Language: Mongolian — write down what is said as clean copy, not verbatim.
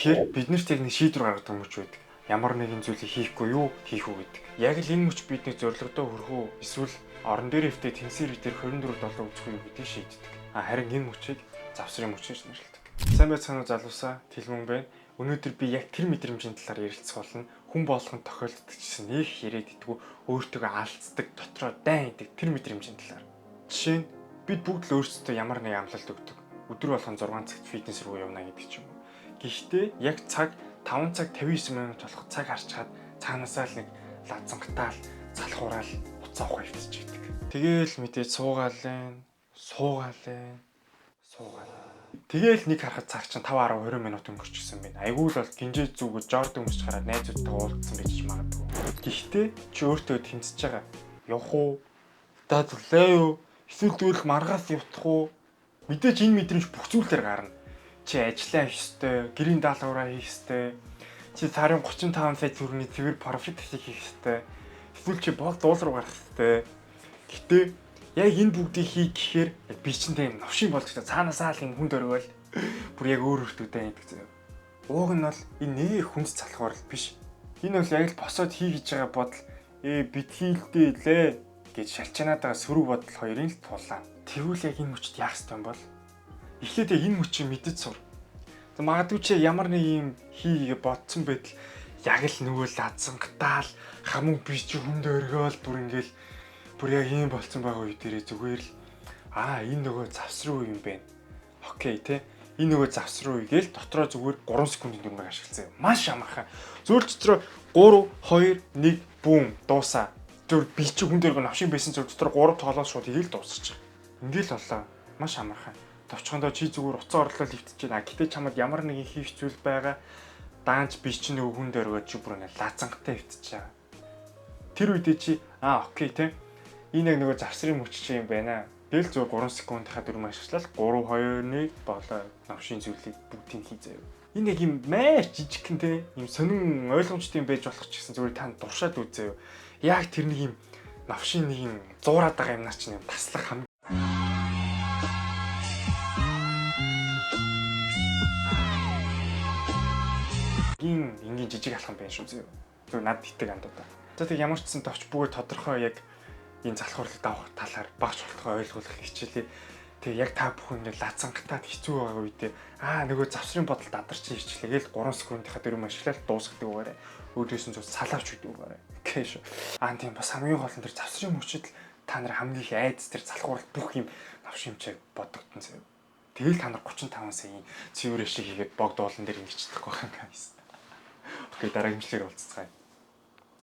Тэгэхээр бид нарт яг нэг шийдвэр гаргадаг мөч байдаг. Ямар нэгэн зүйлийг хийхгүй юу, хийх үү гэдэг. Яг л энэ мөч бидний зорилгодоо хүрэх үү, эсвэл орон дээр өвтө тэнцээр дээр 24/7 үзэх үү гэдгийг шийддэг. Харин энэ мөчийг завсрын мөч гэж нэрлэдэг. Сайн байцгаана уу залуусаа, Тэлмэн байна. Өнөөдөр би яг тэр мэдрэмжийн талаар ярилцах болно. Хүн болгон тохиолддог гэсэн нэг яриад идэггүй, өөртөө алдцдаг, дотроо дайн идэг тэр мэдрэмжийн талаар. Жишээ нь бид бүгд л өөрсдөө ямар нэг амлалт өгдөг. Өдөр болгон 6 цагт фитнес руу явна гэдэг ч юм уу. Гэхдээ яг цаг 5 цаг 59 минут болох цаг харчаад цаанаасаа л нэг лазангатаал, залхуураал уцаа ухаа өвтчихдэг. Тэгээл мэдээж суугаалэн. Тэгээл нэг харахад цаг чинь 5-10 20 минут өнгөрчихсөн байна. Айгүй л бол гинжээ зүгөө Жордан өмсч хараад найзуудтайгаа уулзсан байж магадгүй. Гэхдээ чи өөртөө тэмцэж байгаа. Явах уу? Дадлаа юу? Эсвэл дүүл маргаас явах уу? Мэдээж энэ мэдрэмж бүх зүйлээр гарна. Чи ажиллаа хийх ёстой, гэрийн даалгавраа хийх ёстой. Чи сарын 35 сая төгрөгийн цэвэр профит хийх ёстой. Эсвэл чи бол дуул руу гарах ёстой. Гэтэ яг энэ бүгдийг хийх гэхээр би чинь тийм новшин болж та цаанаасаа л юм хүнд өргөөл бүр яг өөр өөртөөдөө байдаг заяа. Ууг нь бол энэ нэг хүнд залхуурал биш. Энэ бол яг л босоод хий гэж байгаа бодол бит хийлдээ лээ гэж шалчаанаад байгаа сөрөг бодол хоёрын л тулаан. Тэгвэл яг энэ мөчд яах ёстой юм бол? Эхлээд энэ мөчийг мэдэж сур. Магадгүй чи ямар нэг юм хийгээ бодсон байтал яг л нөгөө лазангатаал хамаг би чи хүнд өргөөл бүр яг ийм болцсон байгаа үе дээрээ зүгээр л энэ нөгөө завсрын үе юм байна. Окей те. Энэ нөгөө завсрын үе гээл дотроо зүгээр 3 секундын дүнмэг ашигласан. Маш амархан. Зүгээр дотроо 3 2 1 бүүм дуусаа. Зүгээр би чи хүнд өргөө навшин байсан зөв дотроо 3 тоолоос шууд игээл дуусчих. Ингээл болоо. Маш амархан. Товчхондоо чи зүгээр уцаа орлол өвтөж байна. Гэтэ чамд ямар нэгэн хийх зүйл байгаа. Даанч би чи нөгөө хүнд өргөө чи бүр ингэ лазангатаа өвтөж байгаа. Тэр үедээ чи окей те. Энэ яг нөгөө завсрын мөч чи юм байна. Тэгэл зөв 3 секундынхаа дүрм ашиглаад 3 2 1 болоо навшин зүйлийг бүгдийг хий заяа. Энэ яг юм маш жижигхэн те юм сонин ойлгомжтой юм байж болох ч гэсэн зүгээр танд дуршаад үзээ. Яг тэр нэг юм навшин нэг юм зуураад байгаа юмнаас чинь таслах хам. Ингийн жижиг алхам байна шүү заяа. Зөв над итэг андуудаа. За тэг ямар ч гэсэн товч бүгд тодорхой яг энэ залхуурлыг давах талаар багч болтгой ойлгуулах хичээлээ. Тэгээ яг та бүхэн ингэ лазангатаад хэцүү байгаа үедээ нөгөө завсрын бодолд адарч ирчлээ гээл 3 секундынхаа дүрм ашиглаад дуусгадаг үгээрээ. Өөрөөс нь зөв салаавч үйдэг үгээрээ. Окей шүү. Тийм бас хамгийн гол нь тэр завсрын мөчөд та нар хамгийн их айдас тэр залхуурал бүх юм навшимчээ бодогдсон заяа. Тэгэл та нар 35 сая цэвэр шиг хийгээд богд уулан дээр ингэчихдэг байх юм guys. Окей дараагийн жилээр уулзцгаая.